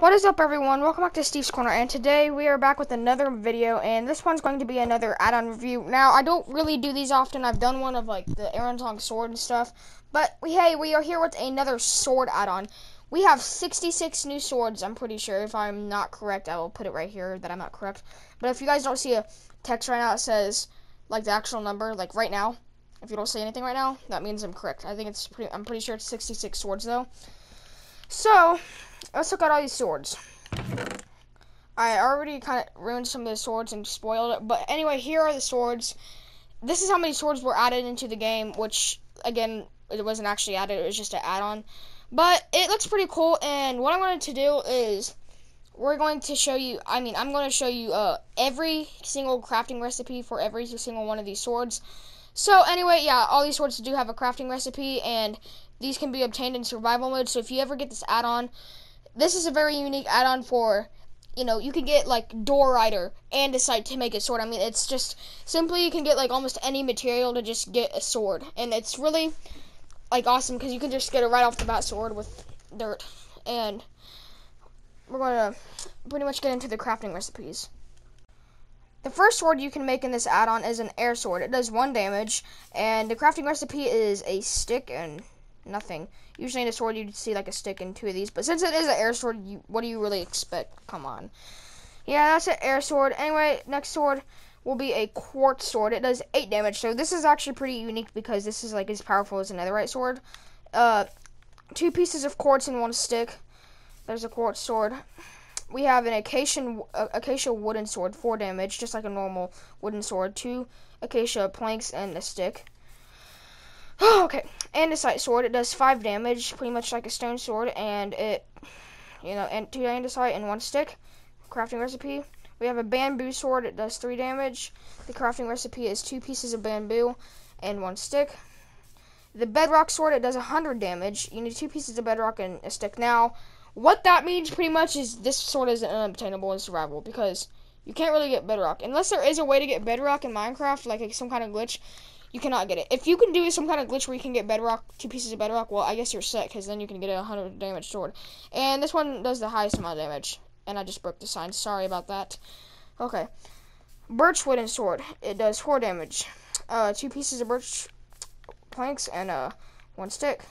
What is up, everyone? Welcome back to Steve's Corner, and today we are back with another video, and this one's going to be another add-on review. Now, I don't really do these often. I've done one of like the Untitled Sword and stuff, but we are here with another sword add-on. We have 66 new swords, I'm pretty sure. If I'm not correct, I will put it right here that I'm not correct. But if you guys don't see a text right now that says like the actual number, like right now, if you don't see anything right now, that means I'm correct. I'm pretty sure it's 66 swords though. So let's look at all these swords. I already kind of ruined some of the swords and spoiled it, but anyway, here are the swords. This is how many swords were added into the game, which again, it wasn't actually added, it was just an add-on. But it looks pretty cool, and what I wanted to do is I'm going to show you every single crafting recipe for every single one of these swords. So anyway, yeah, all these swords do have a crafting recipe, and these can be obtained in survival mode. So if you ever get this add-on, this is a very unique add-on for, you can get like door rider and andesite to make a sword. I mean, it's just simply you can get like almost any material to just get a sword, and it's really like awesome because you can just get a right off the bat sword with dirt. And we're going to pretty much get into the crafting recipes. The first sword you can make in this add-on is an air sword. It does 1 damage, and the crafting recipe is a stick and nothing. Usually in a sword you'd see like a stick and 2 of these, but since it is an air sword, what do you really expect? Come on. Yeah, that's an air sword. Anyway, next sword will be a Quartz Sword. It does 8 damage, so this is actually pretty unique because this is like as powerful as a netherite sword. 2 pieces of quartz in 1 stick. There's a Quartz Sword. We have an Acacia wooden sword, 4 damage, just like a normal wooden sword. 2 Acacia planks and a stick. Okay, andesite sword. It does 5 damage, pretty much like a stone sword, and it, and 2 andesite and 1 stick. Crafting recipe. We have a bamboo sword. It does 3 damage. The crafting recipe is 2 pieces of bamboo and 1 stick. The Bedrock Sword. It does 100 damage. You need 2 pieces of bedrock and a stick. Now, what that means pretty much is this sword is unobtainable in survival because you can't really get bedrock unless there is a way to get bedrock in Minecraft, like some kind of glitch. You cannot get it. If you can do some kind of glitch where you can get bedrock, 2 pieces of bedrock, well, I guess you're set, because then you can get a 100 damage sword. And this one does the highest amount of damage. And I just broke the sign. Sorry about that. Okay. Birch wooden sword. It does 4 damage. 2 pieces of birch planks and 1 stick.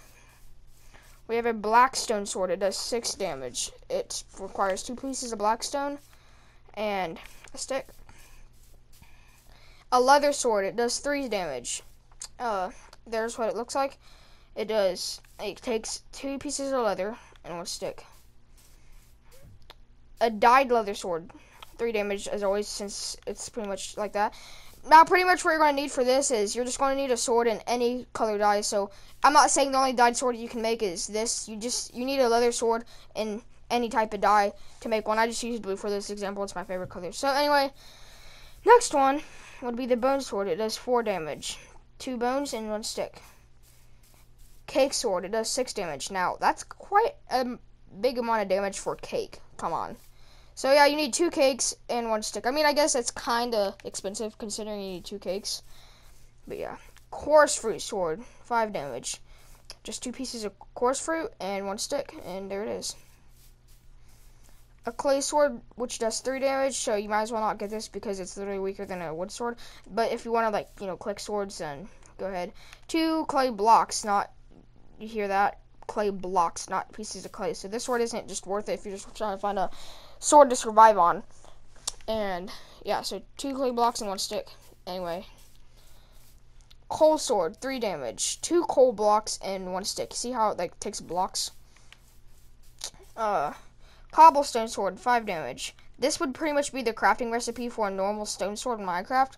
We have a blackstone sword. It does 6 damage. It requires 2 pieces of blackstone and a stick. A leather sword. It does 3 damage. There's what it looks like. It takes 2 pieces of leather and 1 stick. A dyed leather sword. 3 damage as always, since it's pretty much like that. Now, pretty much what you're going to need for this is you're just going to need a sword in any color dye. So, I'm not saying the only dyed sword you can make is this. You need a leather sword in any type of dye to make one. I just used blue for this example. It's my favorite color. So, anyway, next one would be the bone sword. It does 4 damage. 2 bones and 1 stick. Cake sword. It does 6 damage. Now, that's quite a big amount of damage for cake. Come on. So, yeah, you need 2 cakes and 1 stick. I mean, I guess it's kind of expensive considering you need 2 cakes. But, yeah. Coarse fruit sword. 5 damage. Just 2 pieces of coarse fruit and 1 stick. And there it is. A clay sword, which does 3 damage. So, you might as well not get this because it's literally weaker than a wood sword. But if you want to, click swords, then go ahead. 2 clay blocks. You hear that? Clay blocks, not pieces of clay. So, this sword isn't just worth it if you're just trying to find a sword to survive on. And yeah, so 2 clay blocks and 1 stick. Anyway, coal sword, 3 damage. 2 coal blocks and 1 stick. See how it takes blocks? Cobblestone sword, 5 damage. This would pretty much be the crafting recipe for a normal stone sword in Minecraft.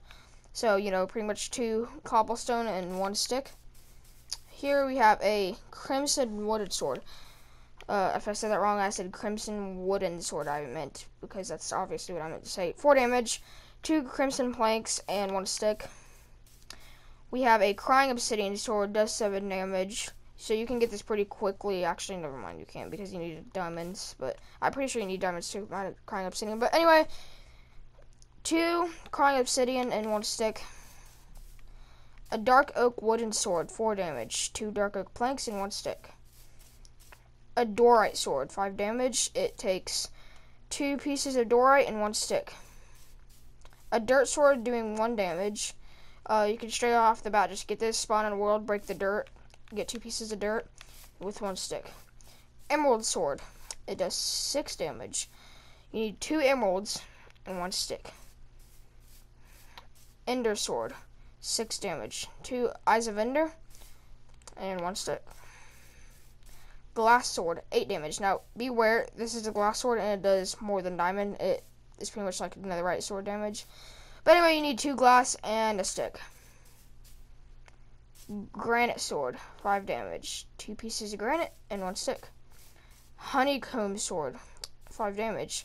So, pretty much 2 cobblestone and 1 stick. Here we have a crimson wooded sword. If I said that wrong, I said crimson wooden sword, I meant, because that's obviously what I meant to say. 4 damage, 2 crimson planks, and 1 stick. We have a crying obsidian sword, does 7 damage, so you can get this pretty quickly. Actually, never mind, you can't, because you need diamonds, but I'm pretty sure you need diamonds to find crying obsidian. But anyway, 2 crying obsidian and 1 stick. A dark oak wooden sword, 4 damage, 2 dark oak planks, and 1 stick. a Dorite Sword, 5 damage. It takes 2 pieces of Dorite and 1 stick. A Dirt Sword doing 1 damage. You can straight off the bat just get this, spawn in a world, break the dirt, get 2 pieces of dirt with 1 stick. Emerald Sword. It does 6 damage. You need 2 emeralds and 1 stick. Ender Sword. 6 damage. 2 Eyes of Ender and 1 stick. Glass Sword. 8 damage. Now, beware, this is a glass sword and it does more than diamond. It is pretty much like another right sword damage. But anyway, you need 2 glass and a stick. Granite Sword, 5 damage. 2 pieces of granite and 1 stick. Honeycomb Sword, 5 damage.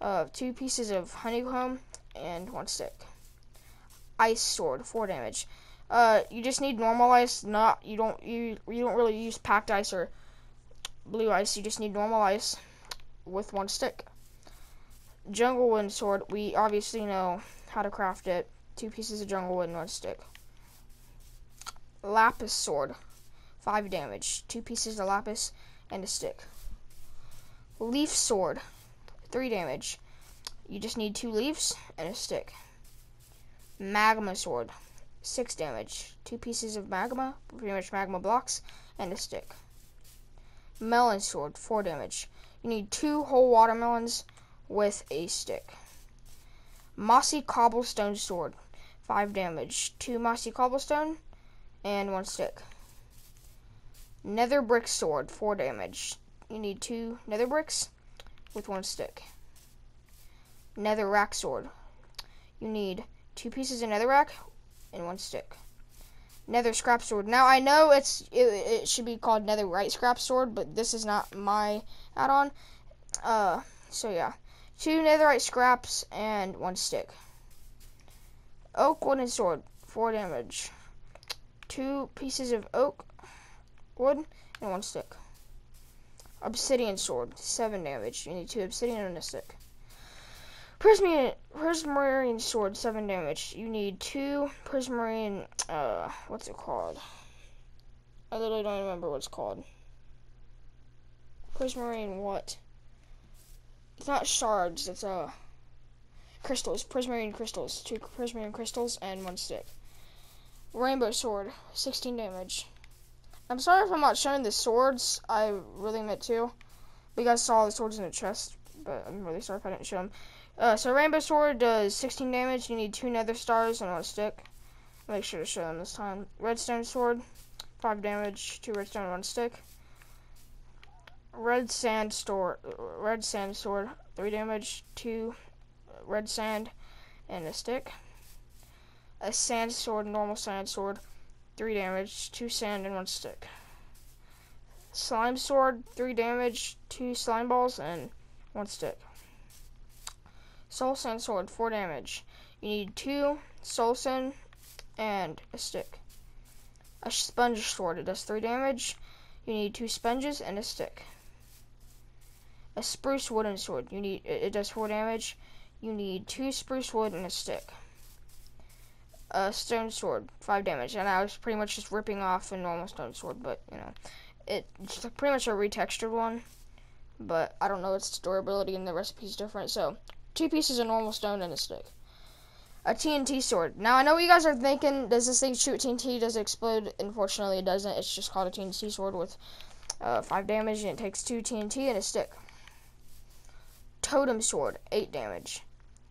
2 pieces of honeycomb and 1 stick. Ice Sword, 4 damage. You just need normal ice. You don't really use packed ice or blue ice. You just need normal ice with 1 stick. Jungle Wind Sword, we obviously know how to craft it. 2 pieces of jungle wood and 1 stick. Lapis Sword, 5 damage. 2 pieces of lapis and a stick. Leaf Sword, 3 damage. You just need 2 leaves and a stick. Magma Sword, 6 damage. 2 pieces of magma, pretty much magma blocks, and a stick. Melon Sword, 4 damage. You need 2 whole watermelons with a stick. Mossy Cobblestone Sword, 5 damage. 2 mossy cobblestone and 1 stick. Nether Brick Sword, 4 damage. You need 2 nether bricks with 1 stick. Nether Rack Sword. You need 2 pieces of nether rack and 1 stick. Nether Scrap Sword. Now I know it should be called Netherite Scrap Sword, but this is not my add-on. So yeah. 2 netherite scraps and 1 stick. Oak Wooden Sword, 4 damage. 2 pieces of oak wood and 1 stick. Obsidian Sword, 7 damage. You need 2 obsidian and a stick. Prismarine Sword, 7 damage. You need 2 Prismarine, what's it called? I literally don't remember what it's called. Prismarine what? It's not shards, it's crystals. Prismarine crystals. 2 Prismarine crystals and 1 stick. Rainbow Sword, 16 damage. I'm sorry if I'm not showing the swords. I really meant to. You guys saw the swords in the chest, but I'm really sorry if I didn't show them. So Rainbow Sword does 16 damage. You need 2 nether stars and 1 stick. Make sure to show them this time. Redstone Sword, 5 damage. 2 redstone and 1 stick. Red Sand Sword, 3 damage, 2 red sand and a stick. A Sand Sword, normal Sand Sword, 3 damage, 2 sand and 1 stick. Slime Sword, 3 damage, 2 slime balls and 1 stick. Soul Sand Sword, 4 damage. You need 2 soul sand and a stick. A Sponge Sword, it does 3 damage. You need 2 sponges and a stick. A Spruce Wooden Sword. It does 4 damage. You need 2 spruce wood and a stick. A Stone Sword, 5 damage. And I was pretty much just ripping off a normal Stone Sword, but you know, it's pretty much a retextured one. But I don't know its durability and the recipe's different. So 2 pieces of normal stone and a stick. A Tnt Sword. Now I know what you guys are thinking. Does this thing shoot TNT? Does it explode? Unfortunately, it doesn't. It's just called a Tnt Sword with 5 damage, and it takes 2 TNT and a stick. Totem Sword, 8 damage.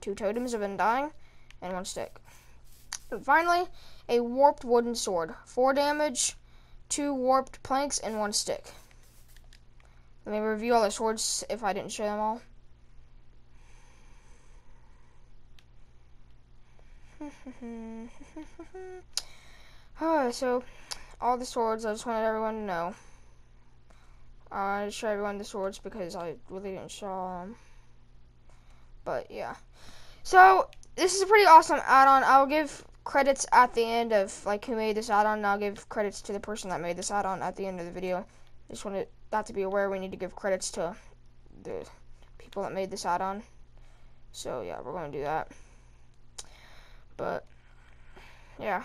2 totems of undying and 1 stick. And finally, a Warped Wooden Sword, 4 damage, 2 warped planks and 1 stick. Let me review all the swords if I didn't show them all. So, all the swords, I just wanted everyone to know. I wanted to show everyone the swords because I really didn't show them. But, yeah. So, this is a pretty awesome add-on. I'll give credits at the end of, like, who made this add-on, and I'll give credits to the person that made this add-on at the end of the video. Just wanted that to be aware we need to give credits to the people that made this add-on. So, yeah, we're going to do that. But, yeah.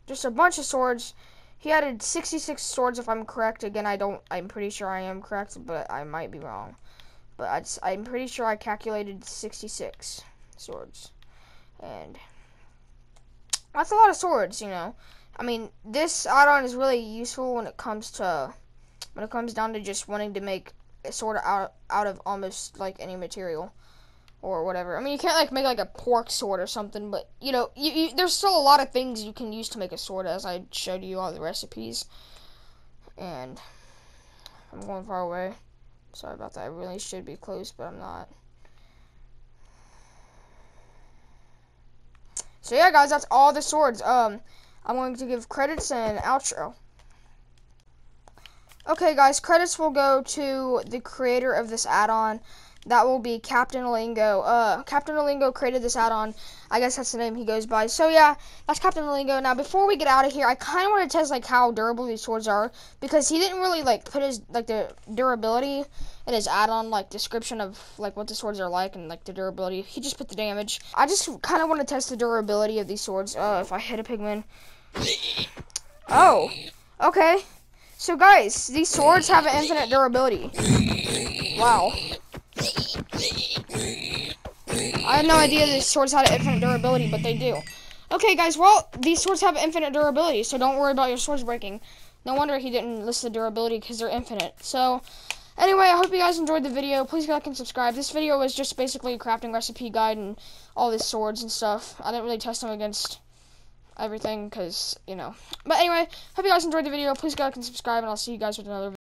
Just a bunch of swords. He added 66 swords, if I'm correct. Again, I'm pretty sure I am correct, but I might be wrong. But I'm pretty sure I calculated 66 swords. And that's a lot of swords, you know. I mean, this add-on is really useful when it comes down to just wanting to make a sword out of almost like any material or whatever. I mean, you can't like make like a pork sword or something, but you know, there's still a lot of things you can use to make a sword, as I showed you all the recipes. And I'm going far away. Sorry about that. I really should be close, but I'm not. So yeah, guys, that's all the swords. I'm going to give credits and outro. Okay, guys, credits will go to the creator of this add-on. That will be Captain Lingo. Captain Lingo created this add-on. I guess that's the name he goes by. So yeah, that's Captain Lingo. Now, before we get out of here, I kind of want to test like how durable these swords are, because he didn't really like put his like the durability in his add-on like description of like what the swords are like and like the durability. He just put the damage. I just kind of want to test the durability of these swords. If I hit a pigman. Oh, okay. So guys, these swords have an infinite durability. Wow. I had no idea these swords had infinite durability, but they do. Okay, guys, well, these swords have infinite durability, so don't worry about your swords breaking. No wonder he didn't list the durability, because they're infinite. So, anyway, I hope you guys enjoyed the video. Please like and subscribe. This video was just basically a crafting recipe guide and all these swords and stuff. I didn't really test them against everything, because, you know. But anyway, hope you guys enjoyed the video. Please like and subscribe, and I'll see you guys with another video.